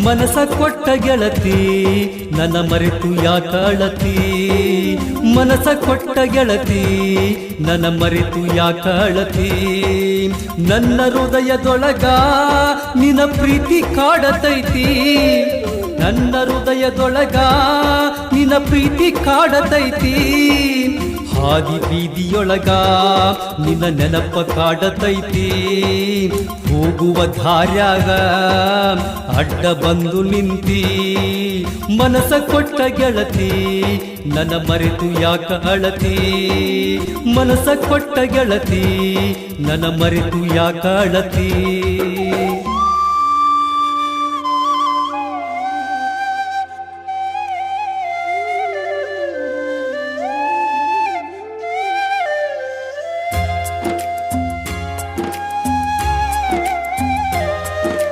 ಮನಸ ಕೊಟ್ಟ ಗೆಳತಿ ನನ್ನ ಮರೆತು ಯಾಕಾಳತಿ ಮನಸ ಕೊಟ್ಟ ಗೆಳತಿ ನನ್ನ ಮರೆತು ಯಾಕಾಳತಿ ನನ್ನ ಹೃದಯದೊಳಗ ನಿನ್ನ ಪ್ರೀತಿ ಕಾಡತೈತಿ ನನ್ನ ಹೃದಯದೊಳಗ ನಿನ್ನ ಪ್ರೀತಿ ಕಾಡತೈತಿ ಹಾದಿ ಬೀದಿಯೊಳಗ ನಿನ್ನ ನೆನಪ ಕಾಡತೈತಿ ಹೋಗುವ ದಾರ್ಯಾಗ ಅಡ್ಡ ಬಂದು ನಿಂತಿ ಮನಸ ಕೊಟ್ಟ ಗೆಳತಿ ನನ್ನ ಮರೆತು ಯಾಕ ಅಳತಿ ಮನಸ ಕೊಟ್ಟ ಗೆಳತಿ ನನ್ನ ಮರೆತು ಯಾಕ ಅಳತಿ